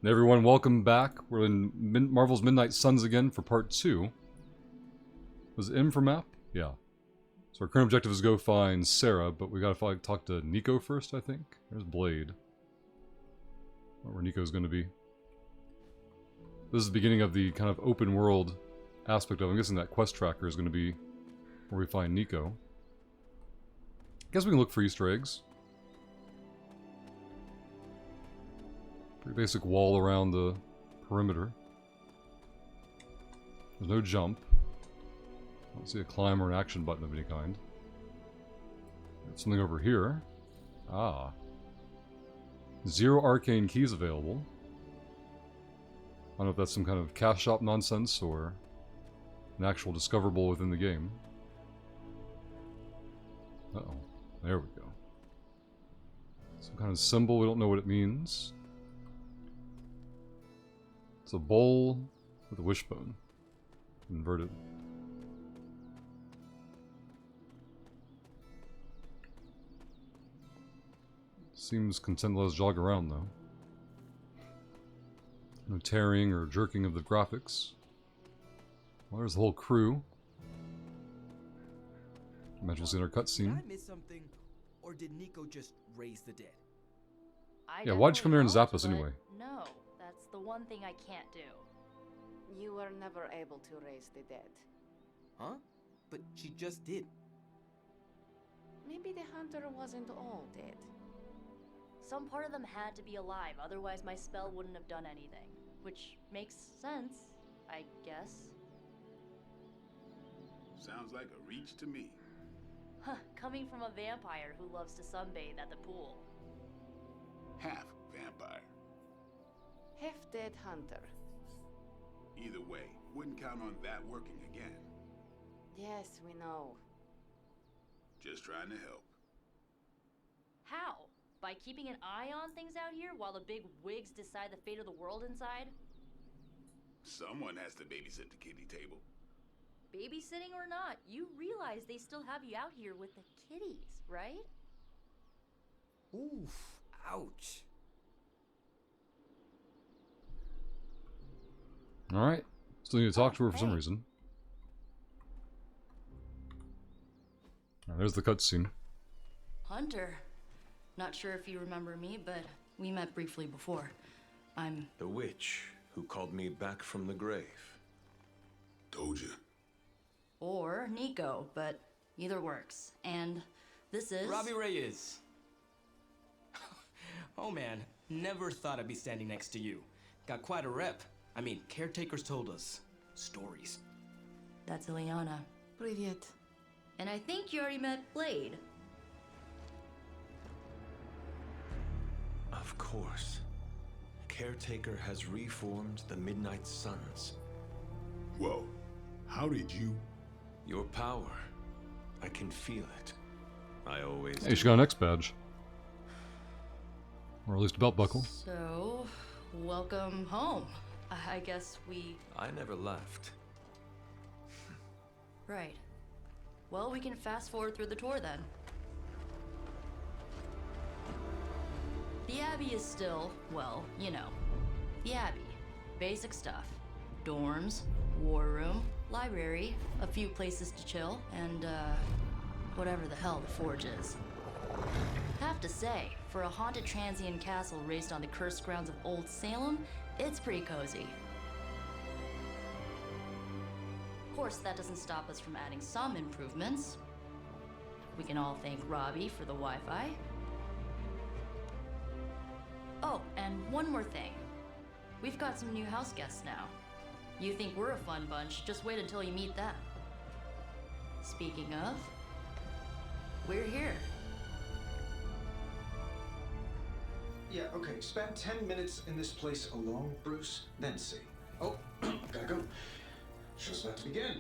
Everyone, welcome back. We're in Marvel's Midnight Suns again for part 2. Was it M for map? Yeah. So our current objective is go find Sarah, but we gotta talk to Nico first, I think. There's Blade. I don't know where Nico's gonna be. This is the beginning of the kind of open world aspect of it. I'm guessing that quest tracker is gonna be where we find Nico. Guess we can look for Easter eggs. Pretty basic wall around the perimeter. There's no jump. I don't see a climb or an action button of any kind. Got something over here. Ah. 0 arcane keys available. I don't know if that's some kind of cash shop nonsense or an actual discoverable within the game. Uh-oh. There we go. Some kind of symbol, we don't know what it means. It's a bowl with a wishbone. Inverted. Seems content to let us jog around, though. No tearing or jerking of the graphics. Well, there's the whole crew. Imagine we'll see our cutscene. Did I miss something, or did Nico just raise the dead? Yeah, why'd you come here and zap us anyway? No, that's the one thing I can't do. You were never able to raise the dead. Huh? But she just did. Maybe the hunter wasn't all dead. Some part of them had to be alive, otherwise my spell wouldn't have done anything. Which makes sense, I guess. Sounds like a reach to me. Huh, coming from a vampire who loves to sunbathe at the pool. Half vampire. Half-dead hunter. Either way, wouldn't count on that working again. Yes, we know. Just trying to help. How? By keeping an eye on things out here while the big wigs decide the fate of the world inside? Someone has to babysit the kiddie table. Babysitting or not, you realize they still have you out here with the kitties, right? Oof, ouch. Alright. Still need to talk to her for some reason. There's the cutscene. Hunter. Not sure if you remember me, but we met briefly before. I'm... The witch who called me back from the grave. Told you. Or Nico, but either works. And this is... Robbie Reyes. Oh man, never thought I'd be standing next to you. Got quite a rep. I mean, caretakers told us stories. That's Ileana. Привет. And I think you already met Blade. Of course. Caretaker has reformed the Midnight Suns. Whoa. How did you? Your power. I can feel it. I always Hey, she got an X badge. Or at least a belt buckle. So, welcome home. I guess we... I never left. Right. Well, we can fast forward through the tour then. The Abbey is still, well, you know, the Abbey. Basic stuff. Dorms, war room, library, a few places to chill, and, whatever the hell the Forge is. Have to say, for a haunted transient castle raised on the cursed grounds of Old Salem, it's pretty cozy. Of course, that doesn't stop us from adding some improvements. We can all thank Robbie for the Wi-Fi. Oh, and one more thing. We've got some new house guests now. You think we're a fun bunch, just wait until you meet them. Speaking of, we're here. Yeah, okay. Spend 10 minutes in this place alone, Bruce, then see. Oh, gotta go. Show's about to begin.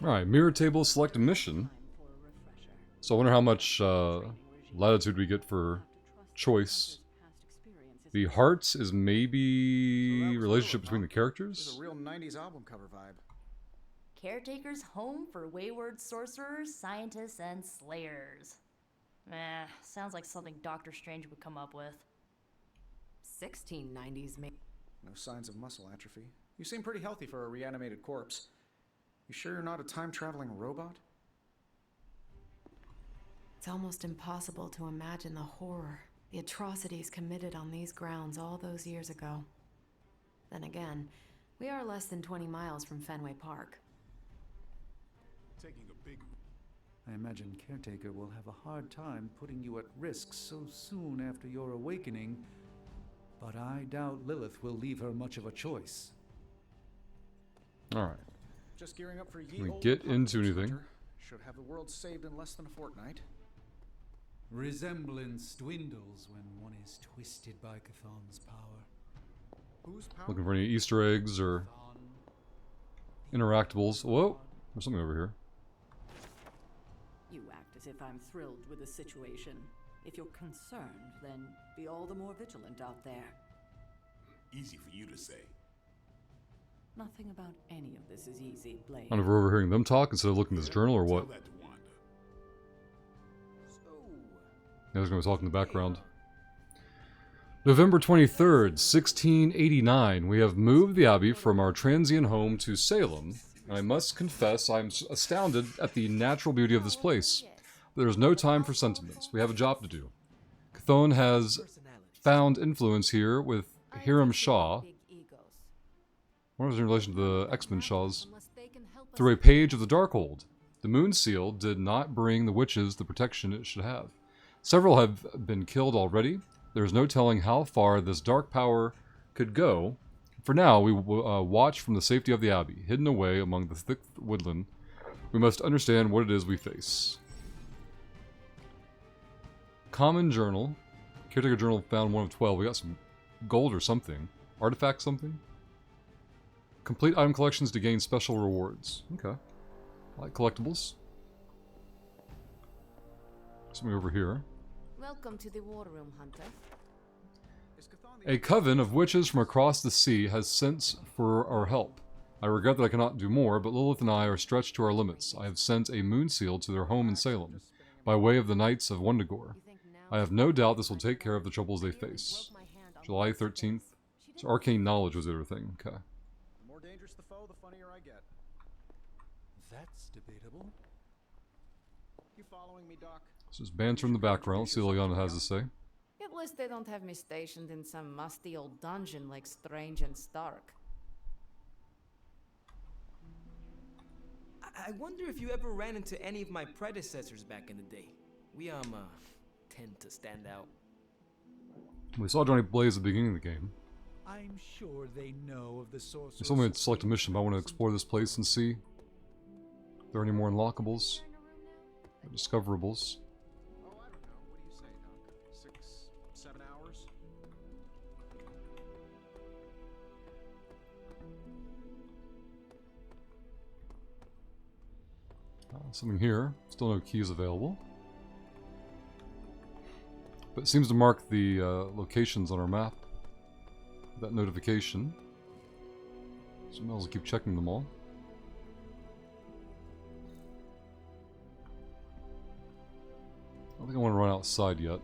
Alright, mirror table, select a mission. So I wonder how much latitude we get for choice. The hearts is maybe relationship between the This characters? is a real 90s album cover vibe. Caretaker's home for wayward sorcerers, scientists, and slayers. Sounds like something Doctor Strange would come up with. 1690s, No signs of muscle atrophy. You seem pretty healthy for a reanimated corpse. You sure you're not a time-traveling robot? It's almost impossible to imagine the horror, the atrocities committed on these grounds all those years ago. Then again, we are less than 20 miles from Fenway Park. Taking a big I imagine Caretaker will have a hard time putting you at risk so soon after your awakening, but I doubt Lilith will leave her much of a choice. Alright. Just gearing up for Can we get into anything? Should have the world saved in less than a fortnight. Resemblance dwindles when one is twisted by Chthon's power. Whose power? Looking for any Easter eggs or interactables. Whoa! There's something over here. You act as if I'm thrilled with the situation. If you're concerned, then be all the more vigilant out there. easy for you to say. Nothing about any of this is easy, Blade. I don't know if we're overhearing them talk instead of looking at this journal or what. Tell that to Wanda. Yeah, there's going to be talk in the background. November 23rd, 1689. We have moved the Abbey from our transient home to Salem. And I must confess, I'm astounded at the natural beauty of this place. But there is no time for sentiments. We have a job to do. Chthon has found influence here with Hiram Shaw. What was in relation to the X-Men Shaws? Through a page of the Darkhold. The Moon Seal did not bring the witches the protection it should have. Several have been killed already. There is no telling how far this dark power could go. For now, we watch from the safety of the Abbey, hidden away among the thick woodland. We must understand what it is we face. Common Journal. Caretaker Journal found 1 of 12. We got some gold or something. Artifact something? Complete item collections to gain special rewards. Okay. I like collectibles. Something over here. Welcome to the War Room, Hunter. A coven of witches from across the sea has sent for our help. I regret that I cannot do more, but Lilith and I are stretched to our limits. I have sent a moon seal to their home in Salem, by way of the Knights of Wundagore. I have no doubt this will take care of the troubles they face. July 13th. So arcane knowledge was their thing. Okay. The more dangerous the foe, the funnier I get. That's debatable. You following me, Doc? So there's banter in the background. Let's see what Liana has to say. At least they don't have me stationed in some musty old dungeon like Strange and Stark. I wonder if you ever ran into any of my predecessors back in the day. We, tend to stand out. We saw Johnny Blaze at the beginning of the game. I'm sure they know of the source. They told me to select a mission, but I want to explore this place and see if there are any more unlockables or discoverables. Oh, I don't know. What do you say, Doc? 6, 7 hours? Something here. Still no keys available. But it seems to mark the locations on our map. That notification. So I might as well keep checking them all. I don't think I want to run outside yet.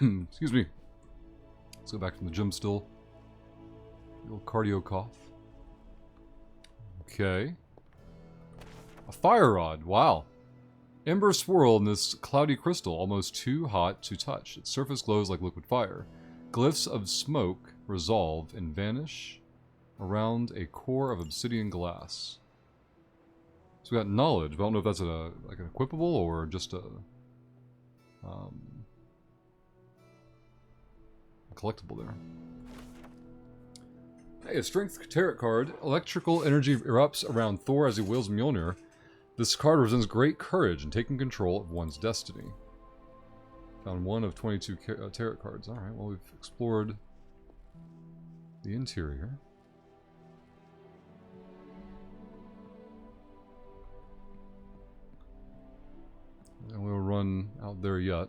Excuse me. Let's go back to the gym still. The old cardio cough. Okay. A fire rod. Wow. Embers swirl in this cloudy crystal, almost too hot to touch. Its surface glows like liquid fire. Glyphs of smoke resolve and vanish around a core of obsidian glass. So we got knowledge, but I don't know if that's like an equipable or just a collectible there. Hey, a strength tarot card. Electrical energy erupts around Thor as he wields Mjolnir. This card represents great courage in taking control of one's destiny. Found 1 of 22 tarot cards. Alright, well, we've explored the interior. And we'll run out there yet.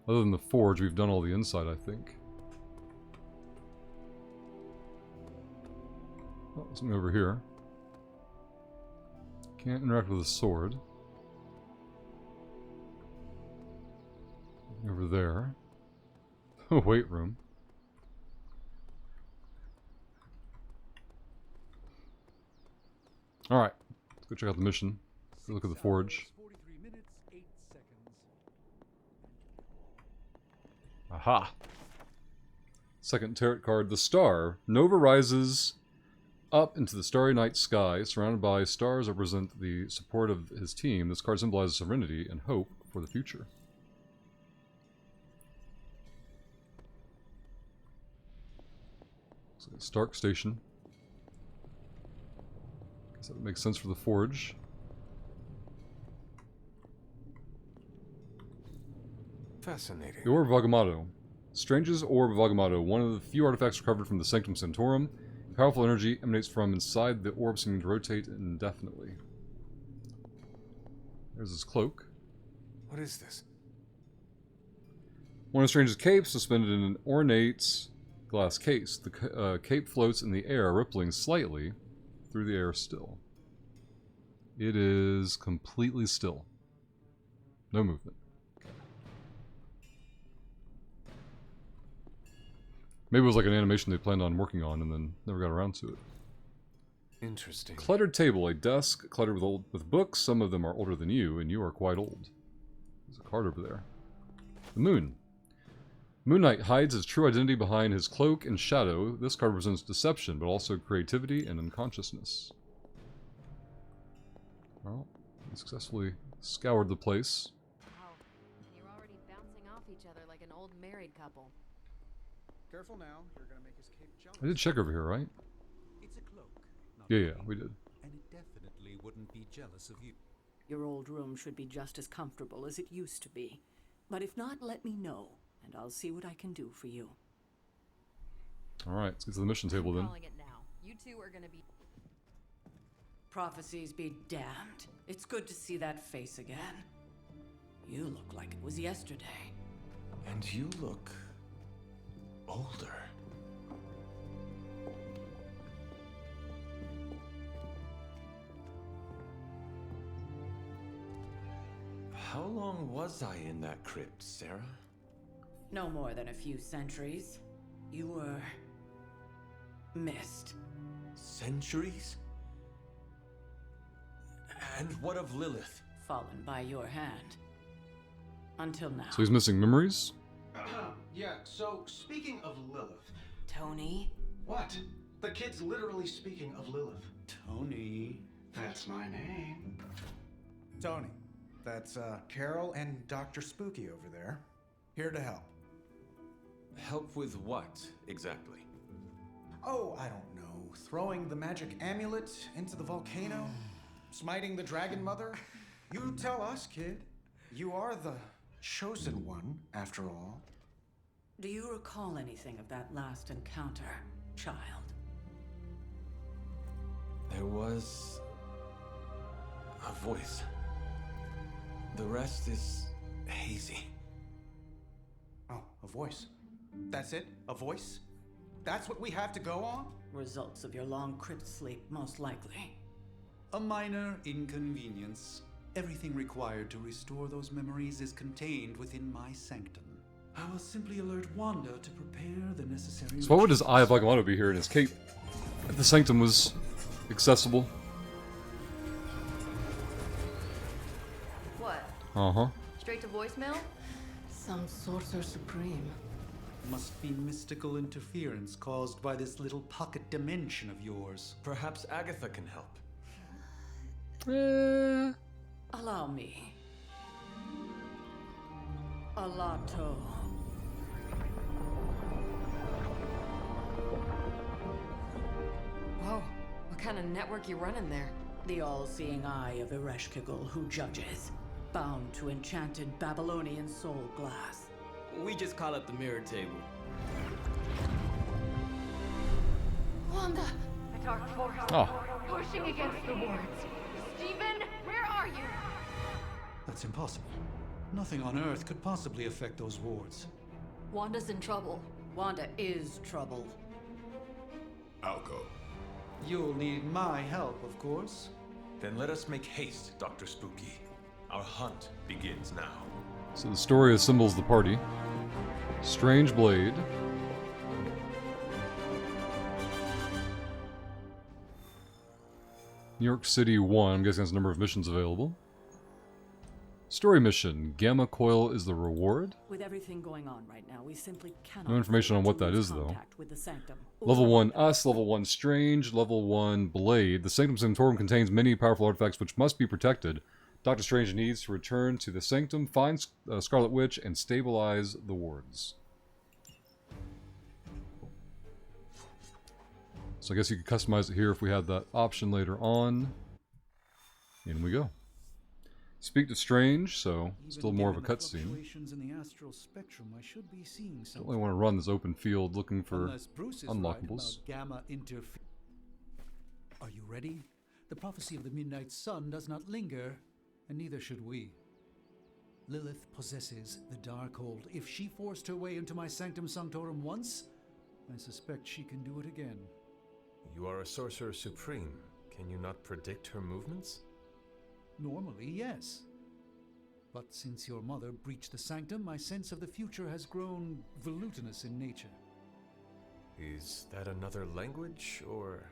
Other than the forge, we've done all the inside, I think. Oh, something over here. Can't interact with a sword. Over there. Weight room. Alright, let's go check out the mission. Go look at the forge. 43 minutes, 8 seconds. Aha! Second tarot card, the Star. Nova rises up into the starry night sky, surrounded by stars that represent the support of his team. This card symbolizes serenity and hope for the future. So Stark Station. Guess that would make sense for the forge. Fascinating. The Orb of Agamotto. Strange's Orb of Agamotto, one of the few artifacts recovered from the Sanctum Sanctorum. Powerful energy emanates from inside the orb, seeming to rotate indefinitely. There's his cloak. What is this? One of Strange's capes, suspended in an ornate glass case. The cape floats in the air, rippling slightly through the air still. It is completely still. No movement. Maybe it was like an animation they planned on working on and then never got around to it. Interesting. Cluttered table, a desk cluttered with books. Some of them are older than you, and you are quite old. There's a card over there. The moon. Moon Knight hides his true identity behind his cloak and shadow. This card represents deception, but also creativity and unconsciousness. Well, he successfully scoured the place. Wow, and you're already bouncing off each other like an old married couple. Careful now, you're gonna make his cape jealous. I did check over here, right? It's a cloak. Not Yeah, we did. And it definitely wouldn't be jealous of you. Your old room should be just as comfortable as it used to be. But if not, let me know, and I'll see what I can do for you. Alright, let's get to the mission table then. Calling it now. You two are gonna be. Prophecies be damned. It's good to see that face again. You look like it was yesterday. And you look older. How long was I in that crypt, Sarah? No more than a few centuries. You were missed. Centuries? And what of Lilith? Fallen by your hand. Until now. So he's missing memories? Yeah, so speaking of Lilith. Tony? What? The kid's literally speaking of Lilith. Tony. That's my name. Tony, that's Carol and Dr. Spooky over there. Here to help. Help with what, exactly? Oh, I don't know. Throwing the magic amulet into the volcano? Smiting the Dragon Mother? You tell us, kid. You are the chosen one, after all. Do you recall anything of that last encounter, child? There was a voice. The rest is hazy. Oh, a voice. That's it? A voice? That's what we have to go on? Results of your long crypt sleep, most likely. A minor inconvenience. Everything required to restore those memories is contained within my sanctum. I will simply alert Wanda to prepare the necessary. So why would his Eye of Agamotto be here in his cape? If the sanctum was accessible. What? Uh-huh. Straight to voicemail? Some sorcerer supreme. Must be mystical interference caused by this little pocket dimension of yours. Perhaps Agatha can help. Allow me. Alato. Whoa, what kind of network you running there? The all-seeing eye of Ereshkigal who judges. Bound to enchanted Babylonian soul glass. We just call it the mirror table. Wanda! The dark force pushing against the wards. Stephen, where are you? That's impossible. Nothing on Earth could possibly affect those wards. Wanda's in trouble. Wanda is trouble. I'll go. You'll need my help, of course. Then let us make haste, Dr. Spooky. Our hunt begins now. So the story assembles the party. Strange Blade. New York City 1, I'm guessing that's the number of missions available. Story mission, Gamma Coil is the reward. With everything going on right now, we simply cannot. No information on what that is, though. Level 1 Us, Level 1 Strange, Level 1 Blade. The Sanctum Sanctorum contains many powerful artifacts which must be protected. Doctor Strange needs to return to the Sanctum, find Scarlet Witch, and stabilize the wards. So I guess you could customize it here if we had that option later on. In we go. Speak to Strange, so still more of a cutscene. Don't really want to run this open field looking for unlockables. Are you ready? The prophecy of the Midnight Sun does not linger, and neither should we. Lilith possesses the Darkhold. If she forced her way into my Sanctum Sanctorum once, I suspect she can do it again. You are a Sorcerer Supreme. Can you not predict her movements? Normally, yes. But since your mother breached the Sanctum, my sense of the future has grown volutinous in nature. Is that another language, or...?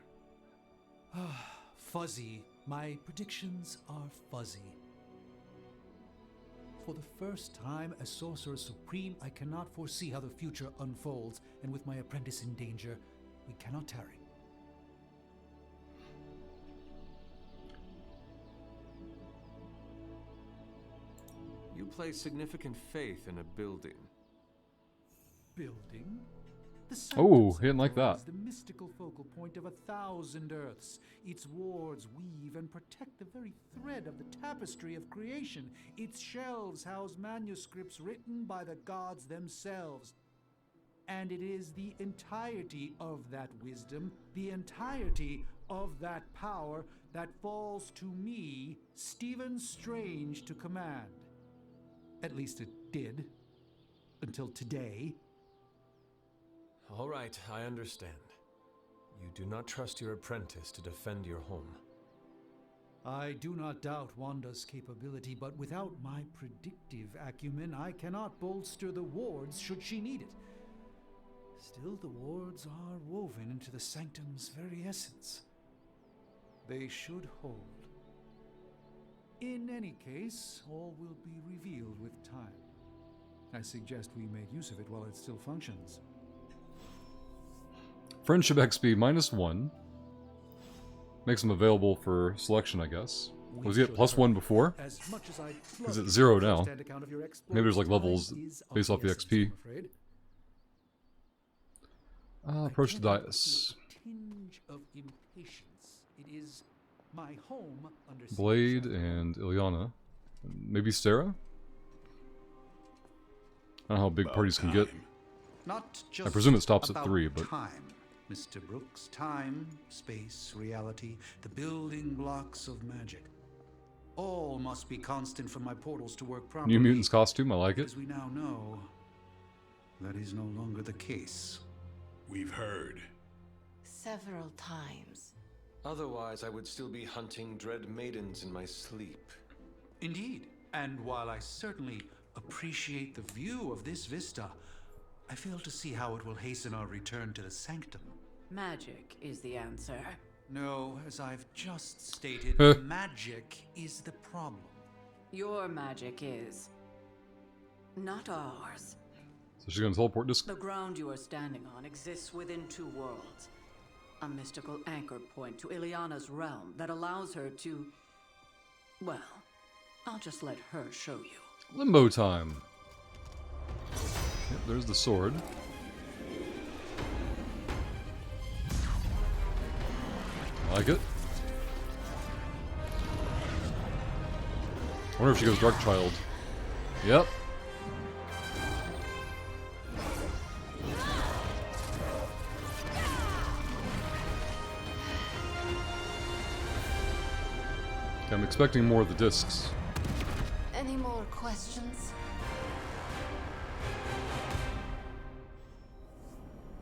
Fuzzy. My predictions are fuzzy. For the first time as Sorcerer Supreme, I cannot foresee how the future unfolds, and with my apprentice in danger, we cannot tarry. You place significant faith in a building. Building? Oh, he didn't like that. Is the mystical focal point of 1,000 Earths. Its wards weave and protect the very thread of the tapestry of creation. Its shelves house manuscripts written by the gods themselves. And it is the entirety of that wisdom, the entirety of that power, that falls to me, Stephen Strange, to command. At least it did. Until today. All right, I understand. You do not trust your apprentice to defend your home. I do not doubt Wanda's capability, but without my predictive acumen, I cannot bolster the wards should she need it. Still, the wards are woven into the Sanctum's very essence. They should hold. In any case, all will be revealed with time. I suggest we make use of it while it still functions. Friendship XP -1. Makes them available for selection, I guess. Was he at +1 before? Is it 0 now? Maybe there's like levels based off the XP. Approach the dais. Blade and Ilyana. Maybe Sarah? I don't know how big parties can get. Not just I presume it stops at about 3, but... time, Mr. Brooks. Time, space, reality, the building blocks of magic. All must be constant for my portals to work properly. New Mutants costume, I like it. As we now know, that is no longer the case. We've heard. Several times. Otherwise, I would still be hunting dread maidens in my sleep. Indeed. And while I certainly appreciate the view of this vista, I fail to see how it will hasten our return to the Sanctum. Magic is the answer. No, as I've just stated, magic is the problem. Your magic is. Not ours. So she's gonna teleport this? The ground you are standing on exists within 2 worlds. A mystical anchor point to Ilyana's realm that allows her to... Well, I'll just let her show you. Limbo time. Yep, there's the sword. I like it. I wonder if she goes Darkchild. Yep. Okay, I'm expecting more of the discs. Any more questions?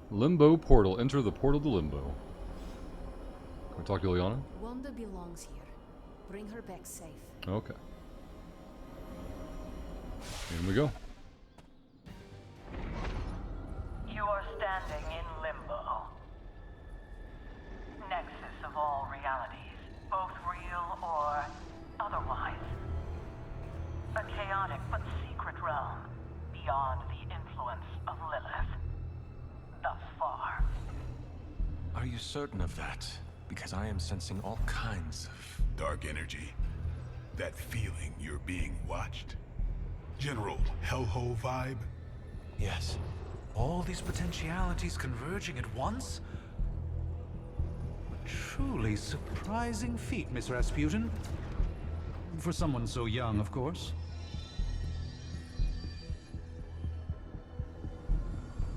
Limbo portal. Enter the portal to Limbo. Talk to Ileana? Wanda belongs here. Bring her back safe. Okay. In we go. You are standing in limbo. Nexus of all realities, both real or otherwise. A chaotic but secret realm, beyond the influence of Lilith. Thus far. Are you certain of that? Because I am sensing all kinds of... Dark energy. That feeling you're being watched. General hellhole vibe? Yes. All these potentialities converging at once? A truly surprising feat, Miss Rasputin. For someone so young, of course.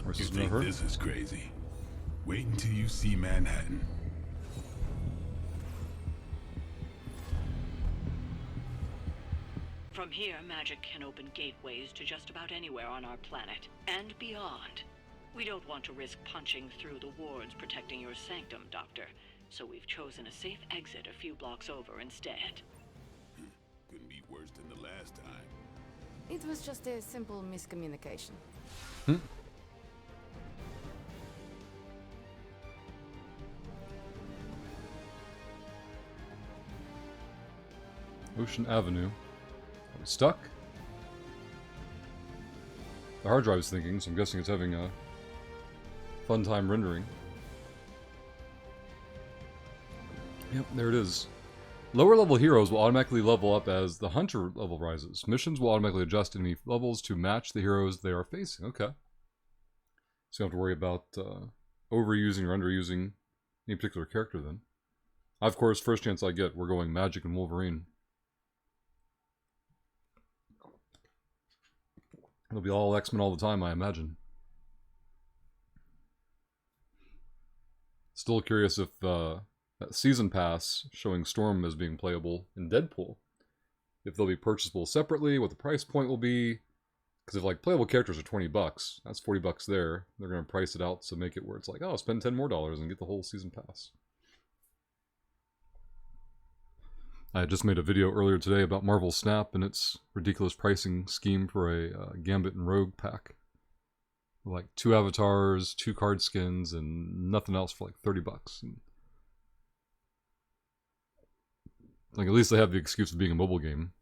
You think this is crazy? Wait until you see Manhattan. From here, magic can open gateways to just about anywhere on our planet, and beyond. We don't want to risk punching through the wards protecting your sanctum, Doctor, so we've chosen a safe exit a few blocks over instead. Couldn't be worse than the last time. It was just a simple miscommunication. Ocean Avenue. Are we stuck? The hard drive's thinking, so I'm guessing it's having a fun time rendering. Yep, there it is. Lower level heroes will automatically level up as the hunter level rises. Missions will automatically adjust enemy levels to match the heroes they are facing. Okay. So you don't have to worry about overusing or underusing any particular character then. Of course, first chance I get, we're going Magic and Wolverine. It'll be all X-Men all the time, I imagine. Still curious if that season pass showing Storm as being playable in Deadpool, if they'll be purchasable separately, what the price point will be. Because if like playable characters are $20, that's $40 there. They're going to price it out to make it where it's like, oh, spend $10 more and get the whole season pass. I just made a video earlier today about Marvel Snap and its ridiculous pricing scheme for a Gambit and Rogue pack. Like 2 avatars, 2 card skins, and nothing else for like $30. And like at least they have the excuse of being a mobile game.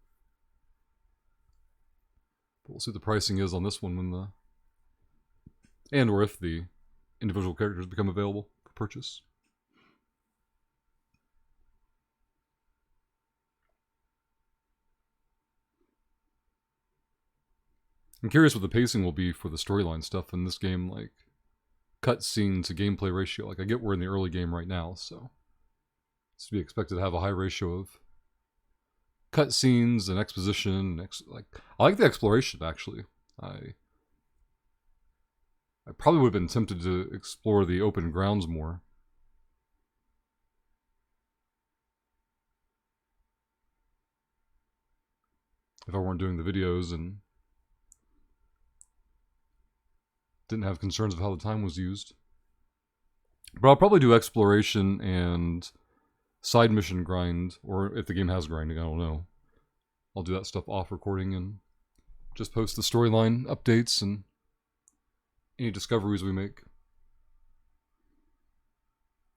But we'll see what the pricing is on this one when the... and or if the individual characters become available for purchase. I'm curious what the pacing will be for the storyline stuff in this game, like cutscene to gameplay ratio. Like I get we're in the early game right now, so it's to be expected to have a high ratio of cutscenes and exposition. And I like the exploration actually. I probably would have been tempted to explore the open grounds more. If I weren't doing the videos and didn't have concerns of how the time was used. But I'll probably do exploration and side mission grind, or if the game has grinding, I don't know. I'll do that stuff off recording and just post the storyline updates and any discoveries we make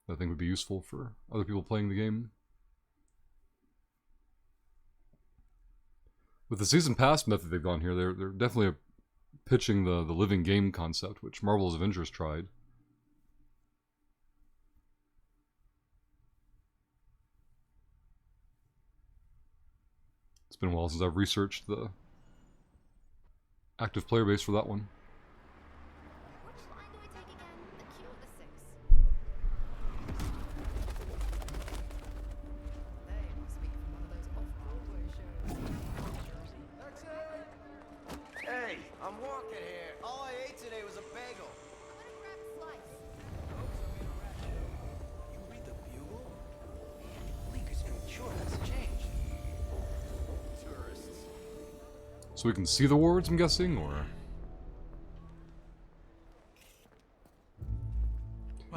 that I think would be useful for other people playing the game. With the Season Pass method they've gone here, they're definitely pitching the living game concept, which Marvel's Avengers tried. It's been a while since I've researched the active player base for that one. Hey, I'm walking here. All I ate today was a bagel. You read the Bugle? Man, Bleecker Street sure has changed. Tourists. So we can see the wards, I'm guessing, or...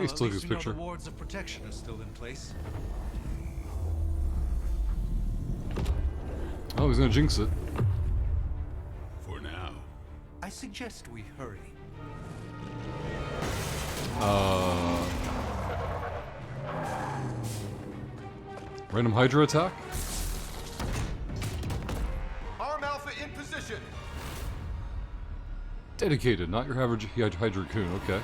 Well, still at this least we know picture. the wards of protection are still in place. Oh, he's gonna jinx it. For now. I suggest we hurry. Random Hydra attack? Arm Alpha in position. Dedicated, not your average Hydra coon, okay.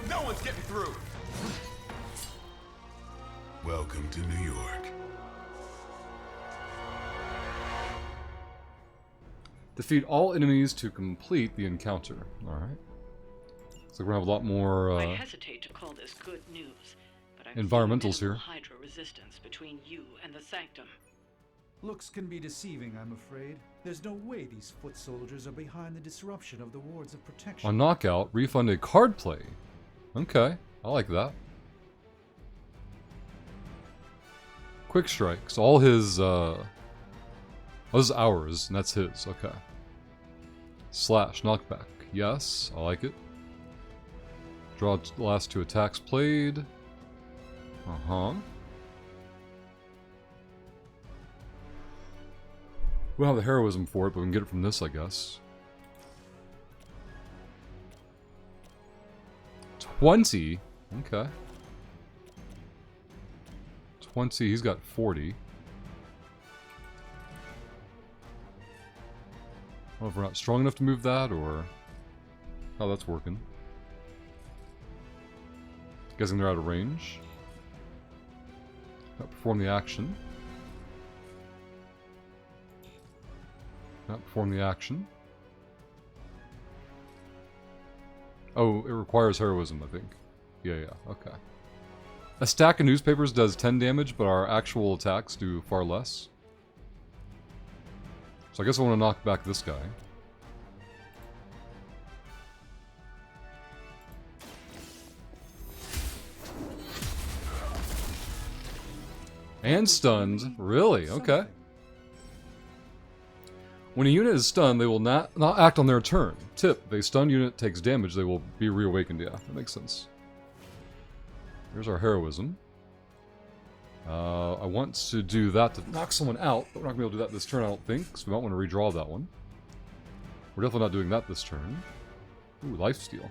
No one's getting through. Welcome to New York. Defeat all enemies to complete the encounter. Alright. So we're gonna have a lot more I hesitate to call this good news, but I'm environmentals seeing here. Hydra resistance between you and the Sanctum. Looks can be deceiving, I'm afraid. There's no way these foot soldiers are behind the disruption of the wards of protection. On knockout, refund a card play. Okay, I like that. Quick strike. So all his this is ours, and that's his. Okay. Slash knockback. Yes, I like it. Draw the last 2 attacks played. Uh-huh. We don't have the heroism for it, but we can get it from this, I guess. 20? Okay. 20, he's got 40. I don't know if we're not strong enough to move that, or how that's working. Guessing they're out of range. Not perform the action. Not perform the action. Oh, it requires heroism, I think. Yeah, okay. A stack of newspapers does 10 damage, but our actual attacks do far less. So I guess I want to knock back this guy. And stunned. Really? Okay. When a unit is stunned, they will not act on their turn. Tip, if a stunned unit takes damage, they will be reawakened. Yeah, that makes sense. Here's our heroism. I want to do that to knock someone out, but we're not going to be able to do that this turn, I don't think, so we might want to redraw that one. We're definitely not doing that this turn. Ooh, lifesteal.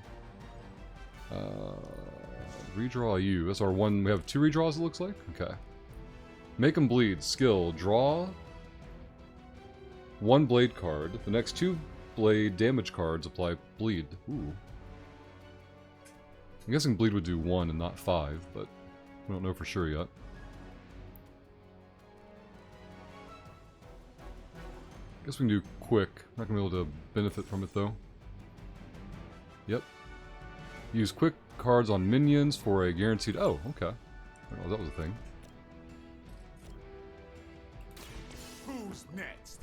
Redraw you. That's our one. We have 2 redraws, it looks like? Okay. Make them bleed. Skill. Draw 1 blade card. The next 2 blade damage cards apply bleed. Ooh. I'm guessing bleed would do 1 and not 5, but we don't know for sure yet. Guess we can do quick. Not gonna be able to benefit from it though. Yep. Use quick cards on minions for a guaranteed. Oh, okay. I didn't know that was a thing. Who's next?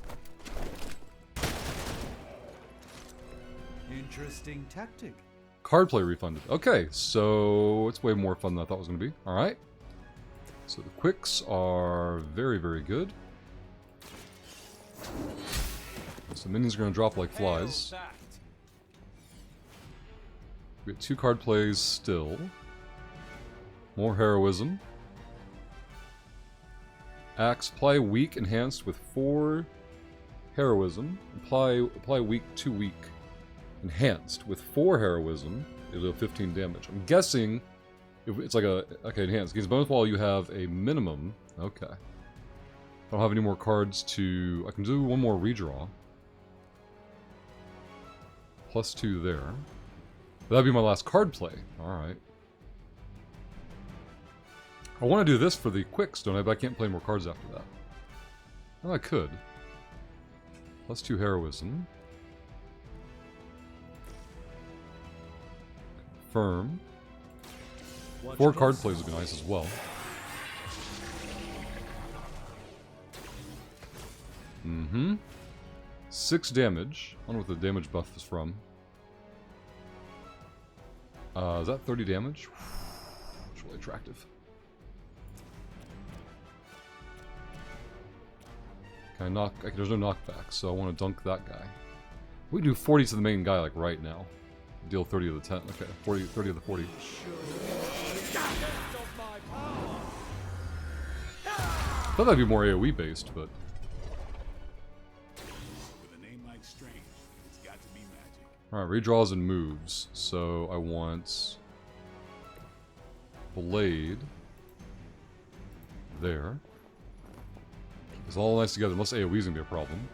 Interesting tactic. Card play refunded. Okay, so it's way more fun than I thought it was going to be. Alright. So the quicks are very, very good. So minions are going to drop like flies. We get 2 card plays still. More heroism. Axe, apply weak enhanced with 4 heroism. Apply weak to weak. Enhanced with 4 heroism, it'll do 15 damage. I'm guessing if it's like a enhanced. Gains bonus while you have a minimum. Okay. I don't have any more cards to. I can do 1 more redraw. +2 there. That'd be my last card play. Alright. I want to do this for the quicks, don't I? But I can't play more cards after that. Well, I could. +2 heroism. Confirm. 4 card plays would be nice as well. Mm-hmm. 6 damage. I don't know what the damage buff is from. Is that 30 damage? It's really attractive. Can I knock? There's no knockback, so I want to dunk that guy. We can do 40 to the main guy, like, right now. Deal 30 of the 10. Okay, 30 of the 40. I thought that'd be more AoE based, but With a name like Strange, it's got to be magic. alright, redraws and moves. So I want Blade there. It's all nice together, unless AoE is gonna be a problem.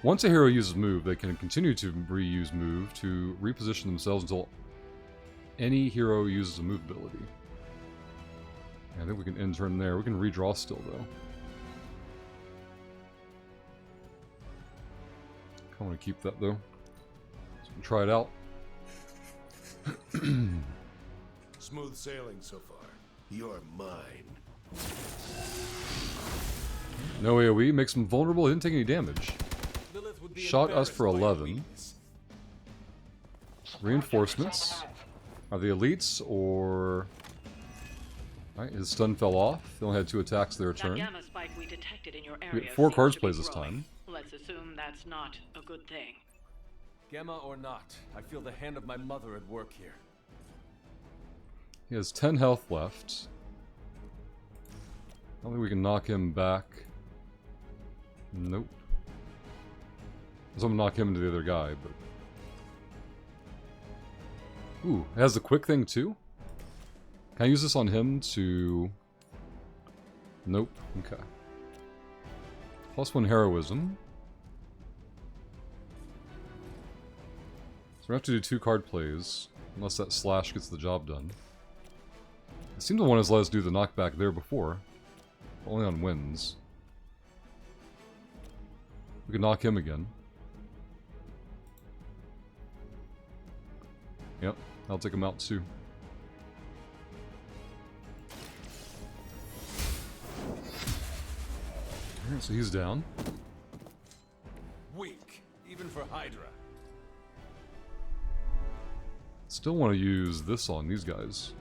Once a hero uses move, they can continue to reuse move to reposition themselves until any hero uses a move ability. I think we can end turn there. We can redraw still, though. I want to keep that, though. So we can try it out. Smooth sailing so far. You're mine. No AoE, makes them vulnerable, didn't take any damage. Shot us for 11. Reinforcements. Are they elites, or... Alright, his stun fell off. They only had 2 attacks their That turn. gamma spike we detected in your We area get 4 seems cards to be plays this growing. time. Let's assume that's not a good thing. Gamma or not, I feel the hand of my mother at work here. He has 10 health left. I don't think we can knock him back. Nope. So I'm gonna knock him into the other guy, but... Ooh, it has the quick thing too? Can I use this on him to... Nope, okay. +1 heroism. So we have to do 2 card plays, unless that slash gets the job done. It seemed to want us to let us do the knockback there before. Only on wins. We can knock him again. Yep, I'll take him out too. Alright, so he's down. Weak, even for Hydra. Still want to use this on these guys.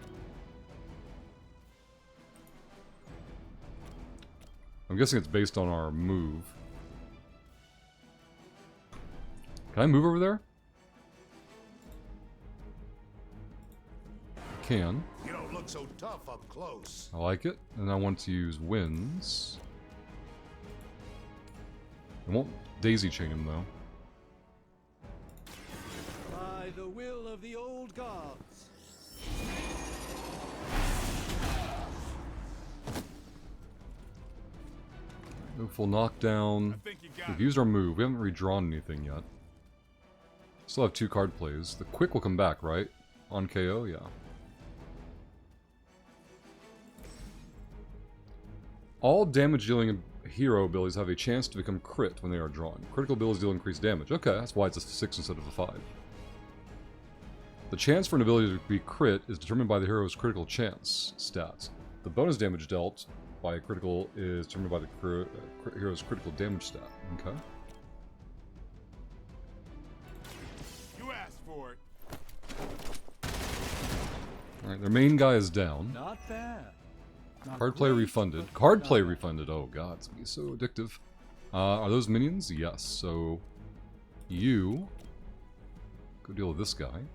I'm guessing it's based on our move. Can I move over there? I can. You don't look so tough up close. I like it. And I want to use winds. I won't daisy chain him though. By the will of the old gods. Go full knockdown. We've used our move. We haven't redrawn anything yet. Still have 2 card plays. The quick will come back, right? On KO, yeah. All damage-dealing hero abilities have a chance to become crit when they are drawn. Critical abilities deal increased damage. Okay, that's why it's a 6 instead of a 5. The chance for an ability to be crit is determined by the hero's critical chance stats. The bonus damage dealt by a critical is determined by the hero's critical damage stat. Okay. You asked for it. Alright, their main guy is down. Not bad. Not Card play great, refunded. but Card not play bad. refunded. Oh god, it's gonna be so addictive. Are those minions? Yes. So you go deal with this guy.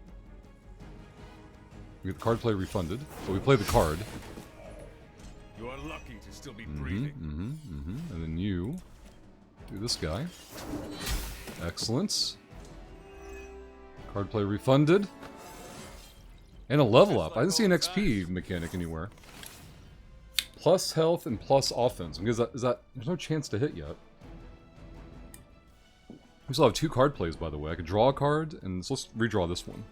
We get the card play refunded. So we play the card. You are lucky to still be breathing. And then you do this guy. Excellent. Card play refunded. And a level up. I didn't see an XP mechanic anywhere. Plus health and plus offense. Because is that there's no chance to hit yet. We still have 2 card plays, by the way. I could draw a card, and so let's redraw this one.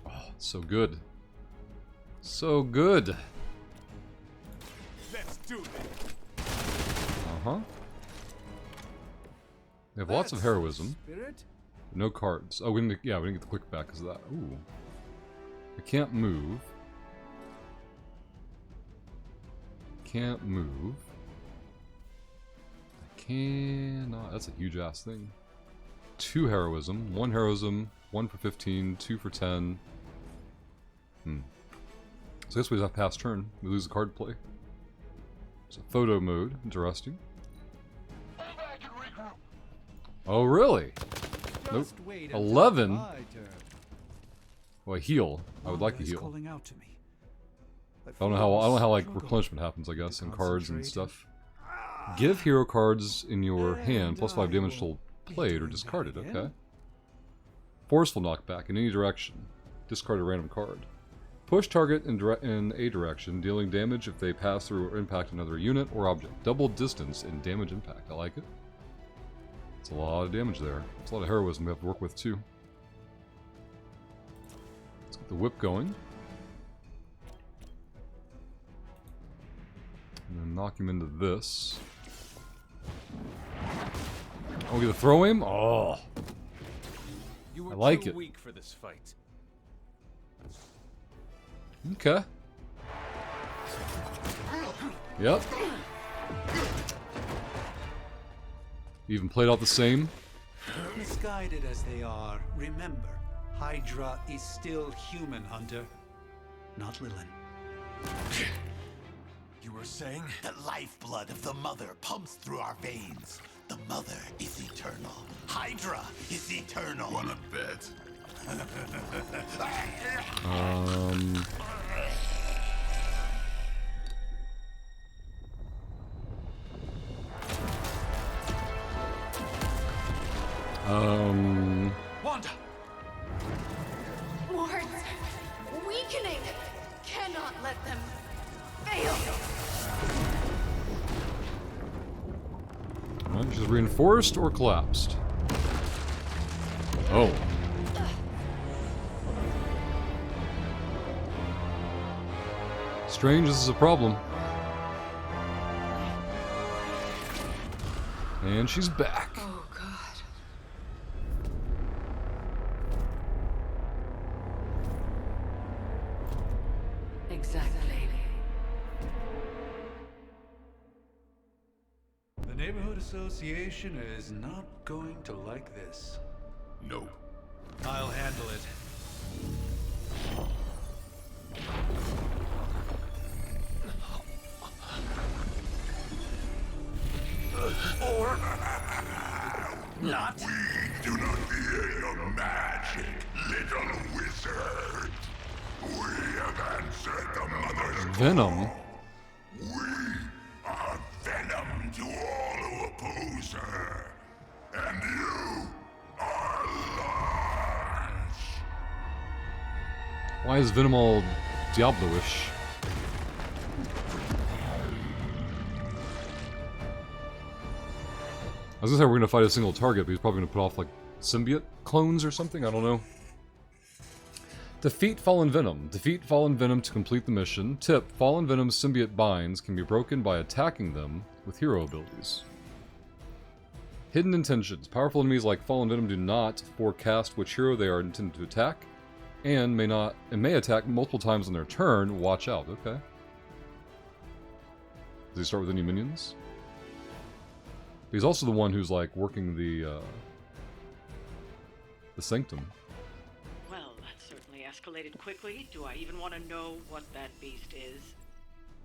Oh, so good. So good. Let's do this. Uh-huh. They have lots of heroism. Spirit? No cards. Oh, we didn't get the quick back because of that. Ooh. I can't move. Can't move. I cannot. That's a huge ass thing. 2 heroism. 1 heroism. 1 for 15. 2 for 10. So I guess we just have pass turn. We lose the card play. It's a photo mode. Interesting. Oh, really? Nope. Just wait until 11? my turn. Well, a heal. I would like a Wanda is heal. calling out to me. I don't know how like replenishment happens, I guess, in cards and stuff. Give hero cards in your hand plus 5 damage till played or discarded. Okay. Forceful knockback in any direction. Discard a random card. Push target in a direction, dealing damage if they pass through or impact another unit or object. Double distance in damage impact. I like it. It's a lot of damage there. It's a lot of heroism we have to work with too. Let's get the whip going. And then knock him into this. Oh, we get to throw him? Oh. You were I like too it. weak for this fight. Okay. Yep. Even played out the same. Misguided as they are, remember, Hydra is still human, Hunter. Not Lilin. You were saying? The lifeblood of the Mother pumps through our veins. The Mother is eternal. Hydra is eternal. Wanna bet? Wanda! Wards! Weakening! Cannot let them fail! Alright, she's reinforced or collapsed? Oh. Strange, this is a problem. And she's back. Oh, God. Exactly. The Neighborhood Association is not going to like this. No. I'll handle it. Or not. We do not fear your magic, little wizard. We have answered the Mother's Venom? call. We are venom to all who oppose her. And you are lost. Why is Venom all Diablo-ish? I was gonna say we're gonna fight a single target, but he's probably gonna put off like symbiote clones or something, I don't know. Defeat Fallen Venom. Defeat Fallen Venom to complete the mission. Tip, Fallen Venom's symbiote binds can be broken by attacking them with hero abilities. Hidden intentions. Powerful enemies like Fallen Venom do not forecast which hero they are intended to attack, and may attack multiple times on their turn. Watch out, okay. Does he start with any minions? He's also the one who's like working the Sanctum. Well, that certainly escalated quickly. Do I even want to know what that beast is?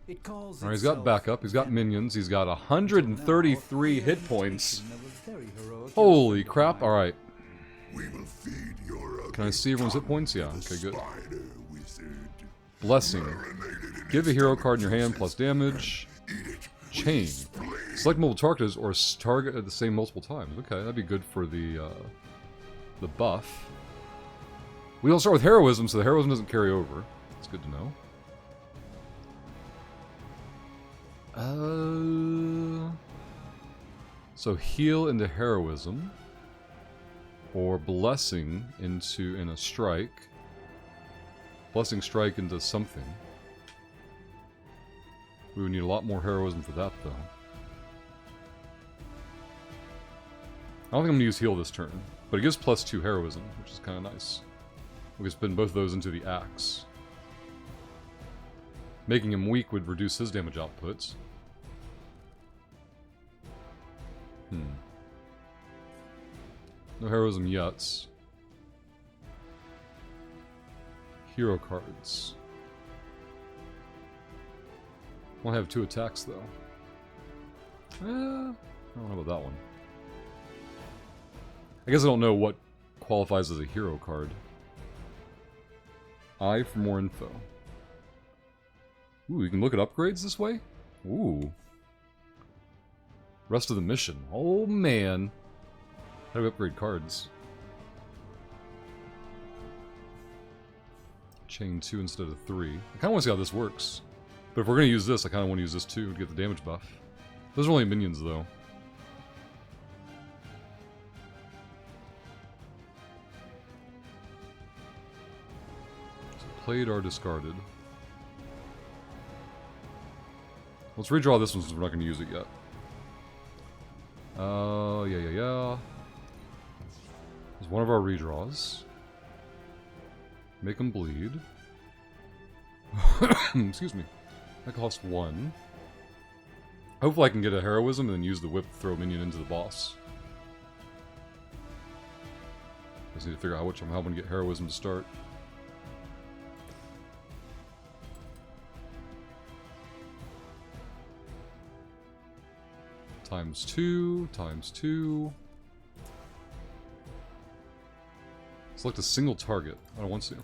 It calls Alright, he's got backup, he's got minions, he's got 133 hit points. Holy crap, alright. Can I see everyone's hit points? Yeah, okay, good. Blessing. Give a hero card in your hand plus damage. Chain. Select multiple targets or target at the same multiple times. Okay, that'd be good for the buff. We don't start with heroism, so the heroism doesn't carry over. That's good to know. So heal into heroism, or blessing in a strike. Blessing strike into something. We would need a lot more heroism for that, though. I don't think I'm gonna use heal this turn, but it gives +2 heroism, which is kind of nice. We can spin both of those into the axe. Making him weak would reduce his damage outputs. No heroism yet. Hero cards. Won't have 2 attacks though. I don't know about that one. I guess I don't know what qualifies as a hero card. I for more info. Ooh, you can look at upgrades this way? Ooh. Rest of the mission. Oh man. How do we upgrade cards? Chain 2 instead of 3. I kind of want to see how this works. But if we're going to use this, I kind of want to use this too to get the damage buff. Those are only minions though. So played or discarded. Let's redraw this one since we're not going to use it yet. Yeah. There's one of our redraws. Make them bleed. Excuse me. That costs 1. Hopefully I can get a heroism and then use the whip to throw a minion into the boss. Just need to figure out how I'm going to get heroism to start. Times 2, times 2. Select a single target. I don't want to.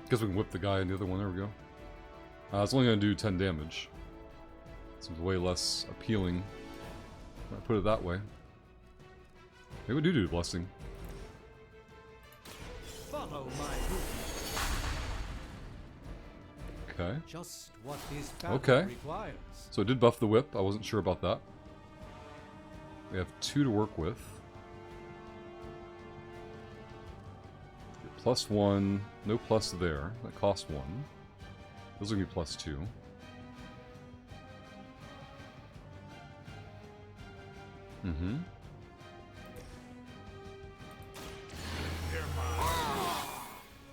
Guess we can whip the guy in the other one. There we go. It's only going to do 10 damage. Seems way less appealing. I put it that way. Maybe we do blessing. Follow my movement. Okay. Just what this battle Okay. requires. So it did buff the whip. I wasn't sure about that. We have 2 to work with. +1. No plus there. That costs 1. Those are going to be +2. Mm-hmm.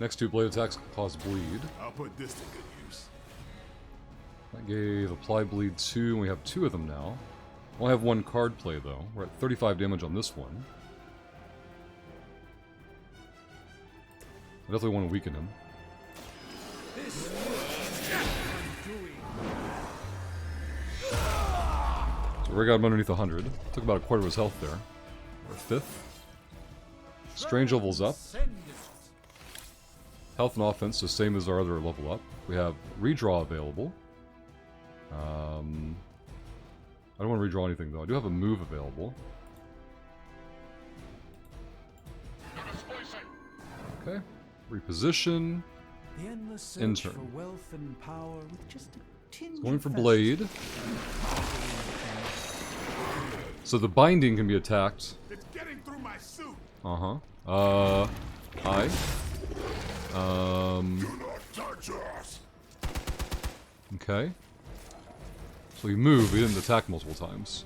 Next 2 blade attacks cause bleed. I'll put this to good use. That gave apply bleed 2, and we have 2 of them now. We'll have 1 card play though. We're at 35 damage on this one. I definitely want to weaken him. So we got him underneath 100. Took about a quarter of his health there. Or 5th. Strange levels up. Health and offense, the same as our other level up. We have redraw available. I don't want to redraw anything though. I do have a move available. Okay. Reposition. The endless search Intern. for wealth and power with just a tinge Going of for fashion. blade. So the binding can be attacked. It's getting through my suit. Hi. Do not touch us. Okay. So we move, we didn't attack multiple times.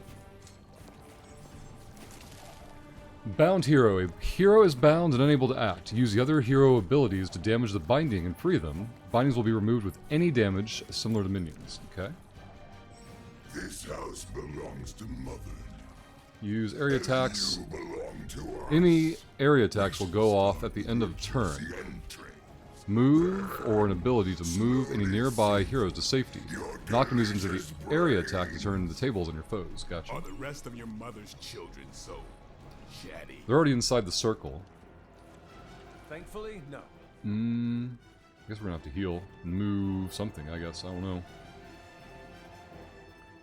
Bound hero. A hero is bound and unable to act. Use the other hero abilities to damage the binding and free them. Bindings will be removed with any damage similar to minions. Okay. This house belongs to Mother. Use area attacks. You belong to us. Any area attacks will go off at the end of turn. Move, or an ability to move any nearby heroes to safety. Knock them into the area attack to turn the tables on your foes. Gotcha. Are the rest of your mother's children so chatty? They're already inside the circle. Thankfully, no. I guess we're gonna have to heal. Move something, I guess. I don't know.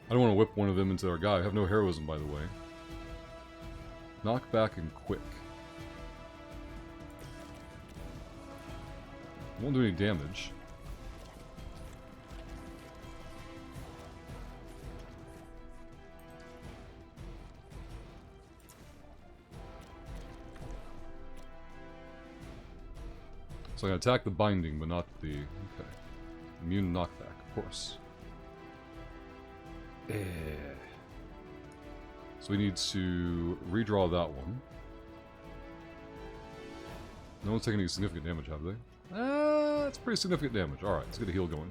I don't want to whip one of them into our guy. I have no heroism, by the way. Knock back and quick. Won't do any damage. So I can attack the binding, but not the... Okay. Immune knockback, of course. So we need to redraw that one. No one's taking any significant damage, have they? That's pretty significant damage. Alright, let's get a heal going.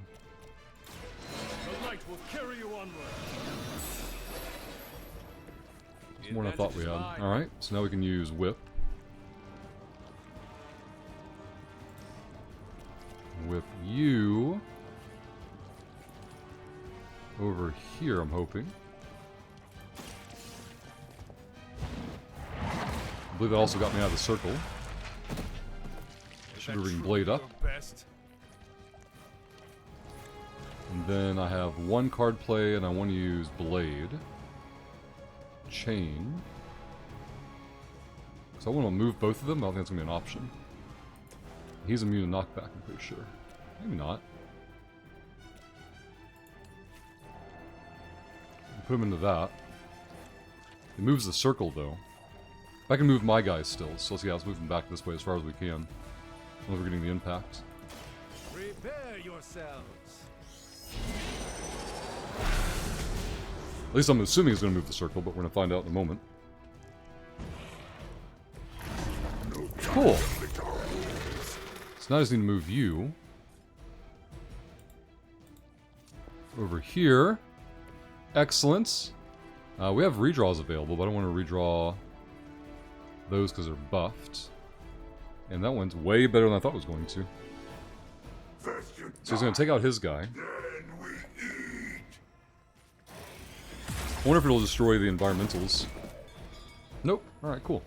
The light will carry you onward. It's more than I thought we had. Alright, so now we can use whip. Whip you over here, I'm hoping. believe that also got me out of the circle. Should bring Blade up. And then I have one card play, and I want to use Blade. Chain. So I want to move both of them. I don't think that's going to be an option. He's immune to knockback, I'm pretty sure. Maybe not. Put him into that. He moves the circle, though. I can move my guys still, so let's, yeah, let's move them back this way as far as we can. Unless we're getting the impact. Prepare yourselves. At least I'm assuming he's going to move the circle, but we're going to find out in a moment. Cool. So now I just need to move you over here. Excellent. We have redraws available, but I don't want to redraw those because they're buffed. And that one's way better than I thought it was going to. So he's going to take out his guy. I wonder if it'll destroy the environmentals. Nope. Alright, cool.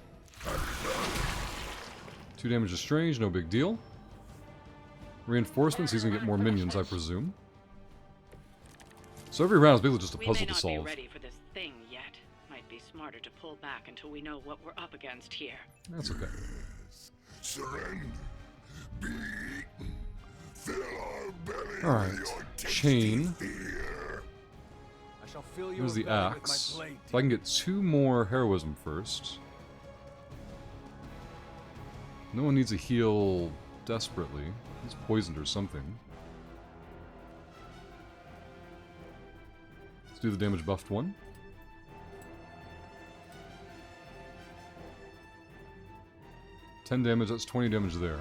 2 damage to Strange, no big deal. Reinforcements, he's going to get more minions, I presume. So every round is basically just a puzzle to solve. We may not be ready for this thing yet. Might be smarter to pull back until we know what we're up against here. That's okay. Surrender. Be eaten. Fill our belly Alright. with your Chain. fear. I shall fill your Here's the belly with axe. my blade. If I can get 2 more heroism first. No one needs to heal desperately. He's poisoned or something. Let's do the damage buffed one. $10 damage, that's 20 damage there.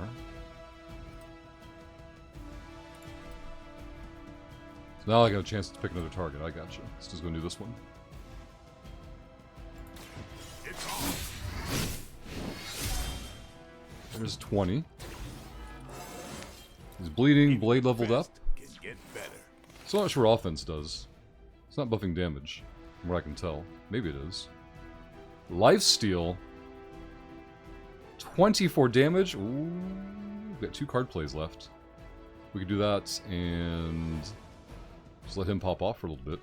So now I got a chance to pick another target. I gotcha. Let's just go do this one. There's 20. He's bleeding, blade leveled up. So I'm not sure what offense does. It's not buffing damage, from what I can tell. Maybe it is. Lifesteal. 24 damage. Ooh, we've got 2 card plays left. We could do that and just let him pop off for a little bit.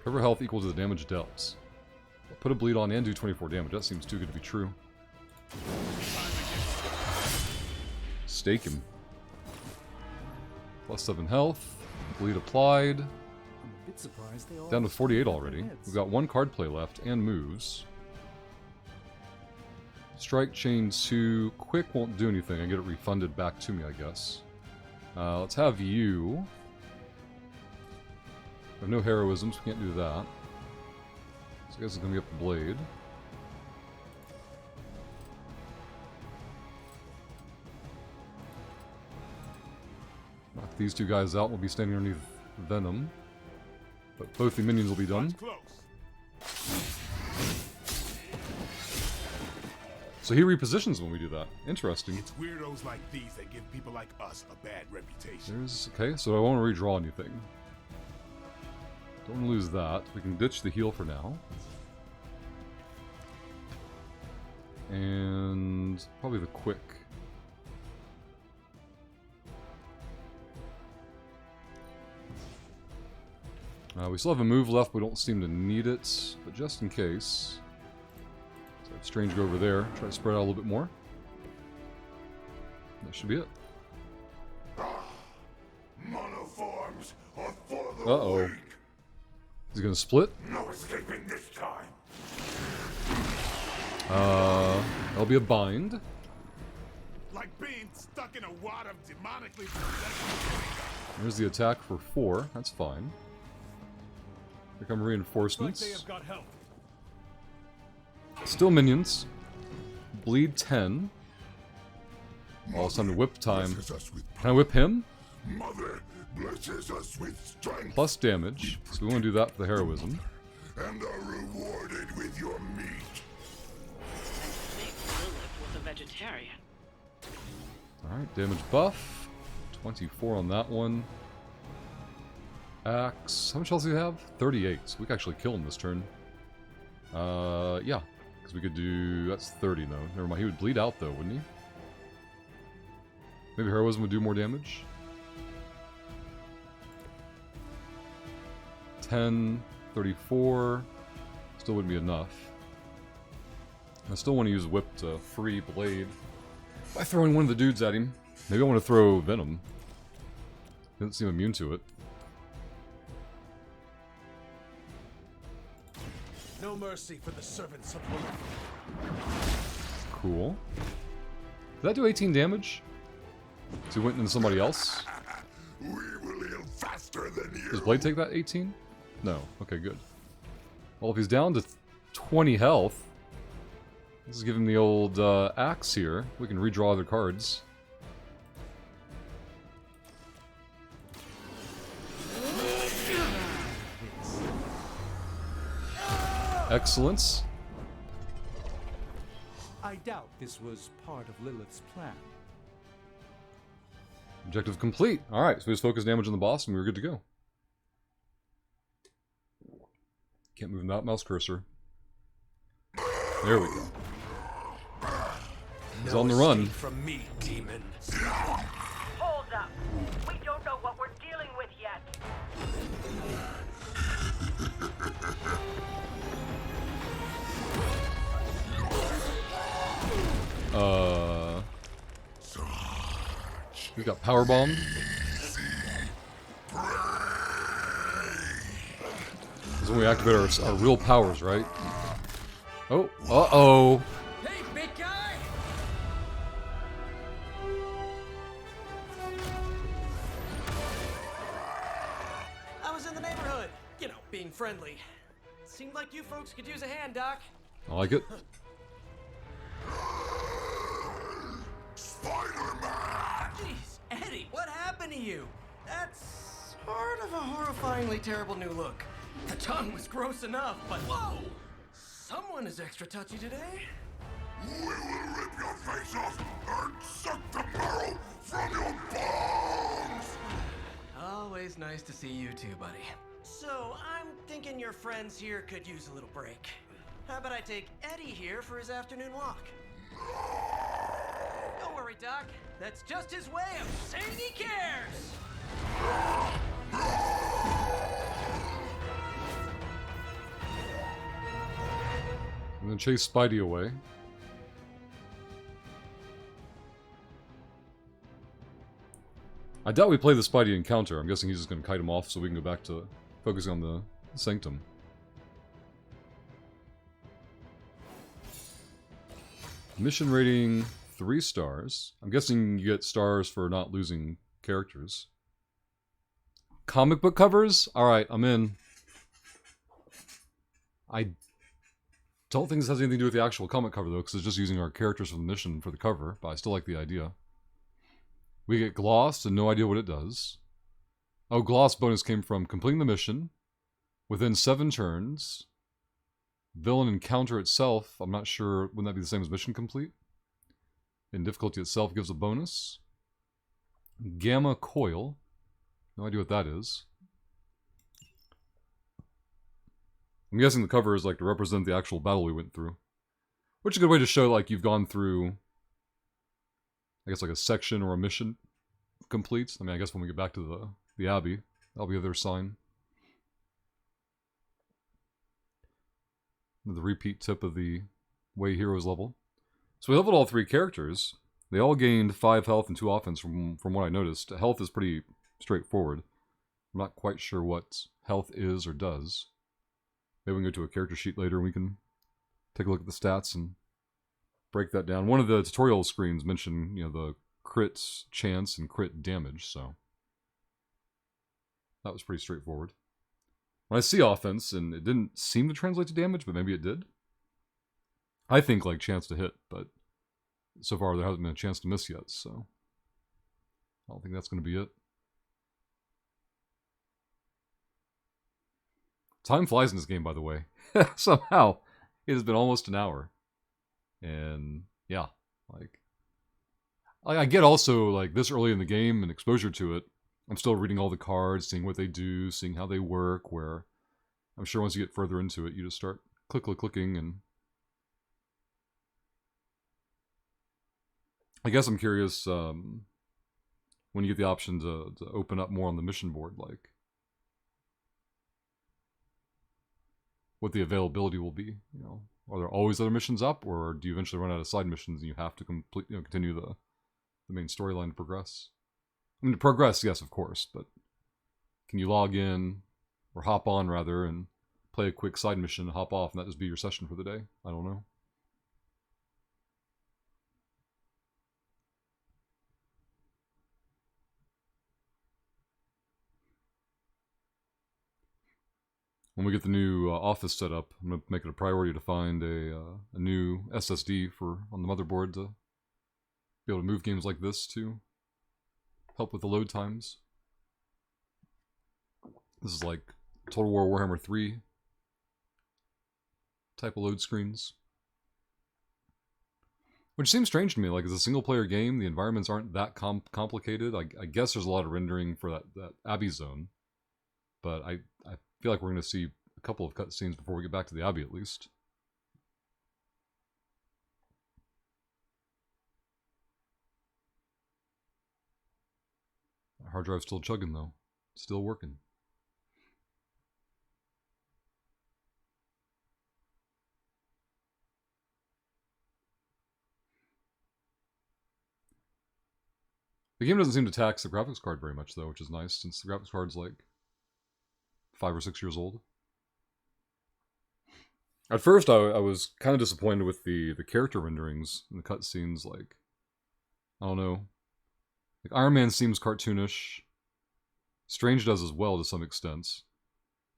Cover health equal to the damage dealt. I'll put a bleed on and do 24 damage. That seems too good to be true. Stake him. Plus 7 health. Bleed applied. I'm a bit surprised they all Down to 48 have already. heads. We've got 1 card play left and moves. Strike chain 2. Quick won't do anything. I get it refunded back to me, I guess. Let's have you. I have no heroism, so we can't do that. So I guess it's gonna be up the blade. Knock these 2 guys out. We'll be standing underneath Venom. But both the minions will be done. So he repositions when we do that. Interesting. It's weirdos like these that give people like us a bad reputation. There's okay, so I won't redraw anything. Don't want to lose that. We can ditch the heal for now. And probably the quick. We still have a move left, we don't seem to need it, but just in case. So have Strange go over there, try to spread out a little bit more. That should be it. Monoforms are for the Uh-oh. weak. Is he gonna split? No escaping this time. That'll be a bind. Like being stuck in a wad of demonically possessed. There's the attack for 4, that's fine. Here come reinforcements. got help. Still minions. Bleed 10. Oh, it's time to whip time. Can I whip him? Mother blesses us with strength Plus damage. So we want to do that for the heroism. and are rewarded with your meat. Lilith was a vegetarian. Alright, damage buff. 24 on that one. Axe. How much else do you have? 38. So we can actually kill him this turn. Yeah. Because we could do... That's 30, though. Never mind. He would bleed out, though, wouldn't he? Maybe heroism would do more damage? 10, 34. Still wouldn't be enough. I still want to use Whip to free Blade by throwing one of the dudes at him. Maybe I want to throw Venom. He doesn't seem immune to it. No mercy for the servants of Lilith. Cool. Did that do 18 damage? So he went into somebody else? We will heal faster than you. Does Blade take that 18? No. Okay, good. Well, if he's down to 20 health, let's give him the old axe here. We can redraw other cards. Excellence. I doubt this was part of Lilith's plan. Objective complete. Alright, so we just focus damage on the boss and we were good to go. Can't move that mouse cursor. There we go. He's on the run. From me, demon. Hold up. We don't know what we're dealing with yet. We got power bomb. This is when we activate our real powers, right? Oh, uh-oh. Hey, big guy! I was in the neighborhood. You know, being friendly. Seemed like you folks could use a hand, Doc. I like it. Jeez, Eddie, what happened to you? That's sort of a horrifyingly terrible new look. The tongue was gross enough, but whoa! Someone is extra touchy today. We will rip your face off and suck the marrow from your bones! Always nice to see you too, buddy. So, I'm thinking your friends here could use a little break. How about I take Eddie here for his afternoon walk? Don't worry, Doc. That's just his way of saying he cares! I'm gonna chase Spidey away. I doubt we play the Spidey encounter. I'm guessing he's just gonna kite him off so we can go back to focusing on the Sanctum. Mission rating 3 stars. I'm guessing you get stars for not losing characters. Comic book covers? Alright, I'm in. I don't think this has anything to do with the actual comic cover though, because it's just using our characters from the mission for the cover, but I still like the idea. We get gloss and no idea what it does. Oh, gloss bonus came from completing the mission within 7 turns. Villain encounter itself, I'm not sure, wouldn't that be the same as mission complete? And difficulty itself gives a bonus. Gamma coil, no idea what that is. I'm guessing the cover is like to represent the actual battle we went through. Which is a good way to show like you've gone through, I guess like a section or a mission complete. I mean, I guess when we get back to the Abbey, that'll be their sign. The repeat tip of the Way Heroes level. So we leveled all 3 characters. They all gained 5 health and 2 offense from what I noticed. Health is pretty straightforward. I'm not quite sure what health is or does. Maybe we can go to a character sheet later and we can take a look at the stats and break that down. One of the tutorial screens mentioned, you know, the crit chance and crit damage, so that was pretty straightforward. When I see offense, and it didn't seem to translate to damage, but maybe it did. I think like chance to hit, but so far there hasn't been a chance to miss yet, so I don't think that's going to be it. Time flies in this game, by the way. Somehow, it has been almost an hour. And, yeah, like... I get also, like, this early in the game and exposure to it, I'm still reading all the cards, seeing what they do, seeing how they work, where I'm sure once you get further into it, you just start clicking, and I guess I'm curious when you get the option to open up more on the mission board, like what the availability will be. You know, are there always other missions up, or do you eventually run out of side missions and you have to continue the main storyline to progress? I mean, to progress, yes, of course, but can you log in or hop on rather and play a quick side mission, hop off, and that just be your session for the day? I don't know. When we get the new office set up, I'm going to make it a priority to find a new SSD on the motherboard to be able to move games like this to help with the load times. This is like Total War Warhammer 3 type of load screens. Which seems strange to me. Like, as a single player game, the environments aren't that complicated. I guess there's a lot of rendering for that Abbey zone. But I feel like we're going to see a couple of cutscenes before we get back to the Abbey, at least. Our hard drive's still chugging, though. Still working. The game doesn't seem to tax the graphics card very much, though, which is nice, since the graphics card's like 5 or 6 years old. At first, I was kind of disappointed with the character renderings and the cutscenes. Like, I don't know. Like, Iron Man seems cartoonish. Strange does as well to some extent.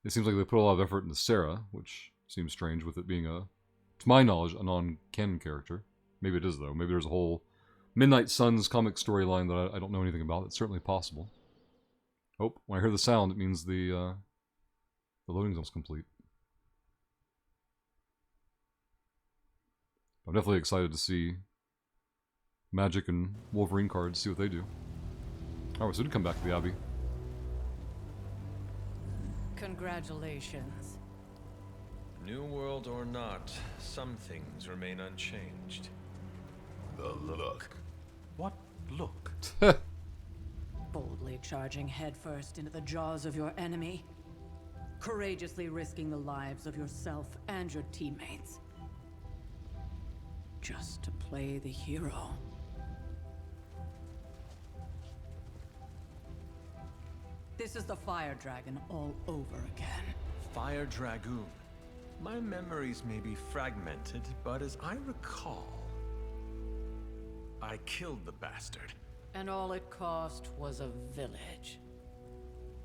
It seems like they put a lot of effort into Sarah, which seems strange with it being to my knowledge, a non-canon character. Maybe it is, though. Maybe there's a whole Midnight Suns comic storyline that I don't know anything about. It's certainly possible. Oh, when I hear the sound, it means the loading zone's complete. I'm definitely excited to see Magic and Wolverine cards, see what they do. Alright, so we did come back to the Abbey. Congratulations. New world or not, some things remain unchanged. The look. What look? Boldly charging headfirst into the jaws of your enemy. Courageously risking the lives of yourself and your teammates. Just to play the hero. This is the Fire Dragon all over again. Fire Dragoon. My memories may be fragmented, but as I recall, I killed the bastard. And all it cost was a village.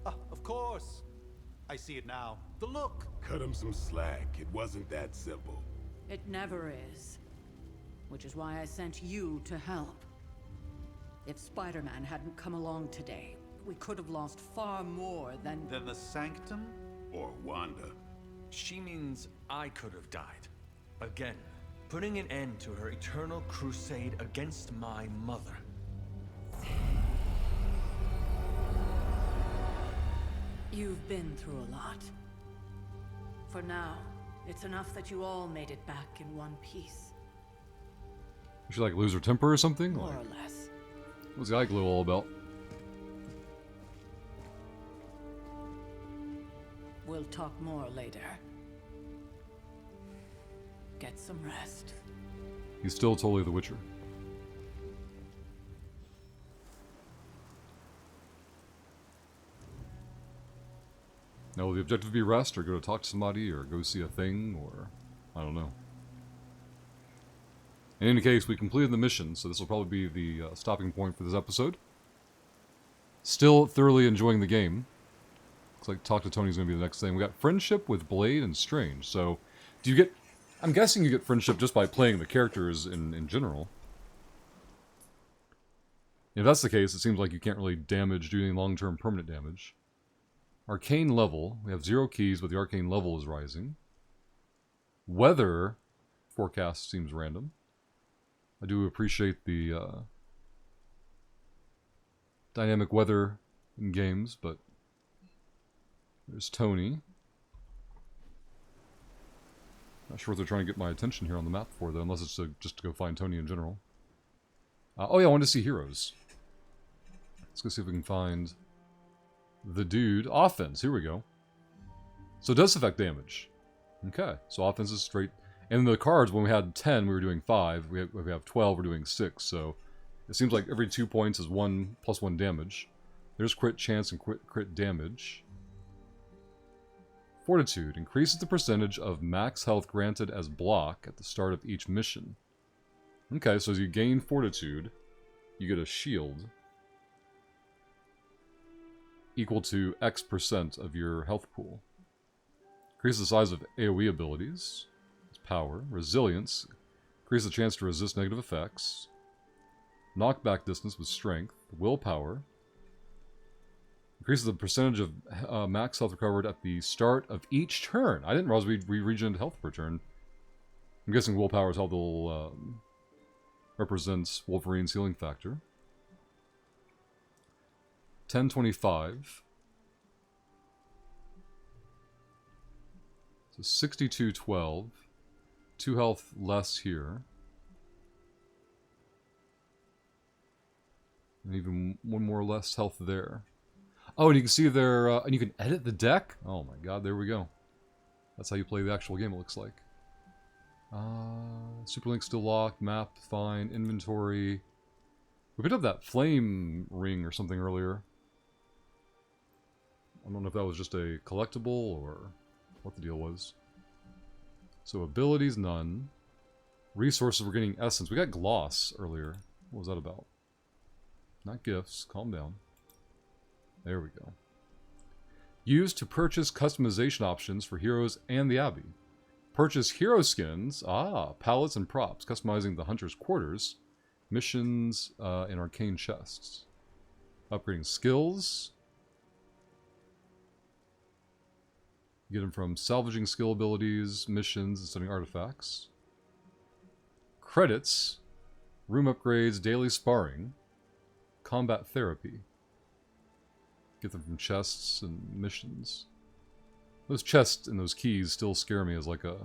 Of course. I see it now. The look. Cut him some slack. It wasn't that simple. It never is. Which is why I sent you to help. If Spider-Man hadn't come along today, we could have lost far more than the Sanctum? Or Wanda. She means I could have died. Again, putting an end to her eternal crusade against my mother. You've been through a lot. For now, it's enough that you all made it back in one piece. Did she like lose her temper or something? More Like, or less. what's the eye glue all about? We'll talk more later. Get some rest. He's still totally the Witcher. Now, will the objective be rest, or go to talk to somebody, or go see a thing, or I don't know. In any case, we completed the mission, so this will probably be the stopping point for this episode. Still thoroughly enjoying the game. Looks like Talk to Tony's going to be the next thing. We got Friendship with Blade and Strange. So, do you get... I'm guessing you get Friendship just by playing the characters in general. If that's the case, it seems like you can't really do any long-term permanent damage. Arcane level. We have 0 keys, but the arcane level is rising. Weather forecast seems random. I do appreciate the dynamic weather in games, but there's Tony. Not sure what they're trying to get my attention here on the map for, though, unless it's just to go find Tony in general. Oh yeah, I wanted to see heroes. Let's go see if we can find the dude. Offense, here we go. So it does affect damage. Okay, so offense is straight. And the cards, when we had 10, we were doing 5. We have 12, we're doing 6. So it seems like every 2 points is 1 plus 1 damage. There's crit chance and crit damage. Fortitude increases the percentage of max health granted as block at the start of each mission. Okay, so as you gain Fortitude, you get a shield equal to X% of your health pool. Increase the size of AoE abilities. Power. Resilience. Increase the chance to resist negative effects. Knockback distance with strength. Willpower. Increases the percentage of max health recovered at the start of each turn. I didn't realize we regenerated health per turn. I'm guessing willpower is how they'll represents Wolverine's healing factor. 1025. So 6212. 2 health less here. And even 1 more less health there. Oh, and you can see there, and you can edit the deck? Oh my god, there we go. That's how you play the actual game, it looks like. Superlink still locked, map fine, inventory. We picked up that flame ring or something earlier. I don't know if that was just a collectible or what the deal was. So abilities, none. Resources, we're getting essence. We got gloss earlier. What was that about? Not gifts. Calm down. There we go. Used to purchase customization options for heroes and the Abbey. Purchase hero skins. Palettes and props. Customizing the hunter's quarters. Missions and arcane chests. Upgrading skills. Get them from salvaging skill abilities, missions, and studying artifacts. Credits. Room upgrades, daily sparring. Combat therapy. Get them from chests and missions. Those chests and those keys still scare me as like a...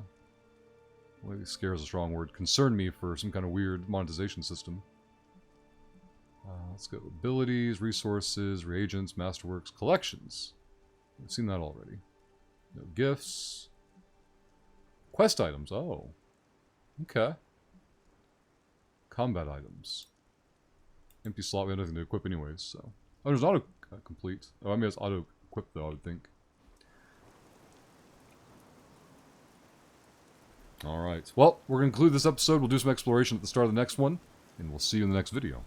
Maybe scare is a strong word. Concern me for some kind of weird monetization system. Let's go. Abilities, resources, reagents, masterworks, collections. We've seen that already. No gifts. Quest items. Oh. Okay. Combat items. Empty slot. We have nothing to equip anyways, so... Oh, there's auto-complete. Oh, I mean it's auto-equipped though, I would think. Alright. Well, we're going to conclude this episode. We'll do some exploration at the start of the next one. And we'll see you in the next video.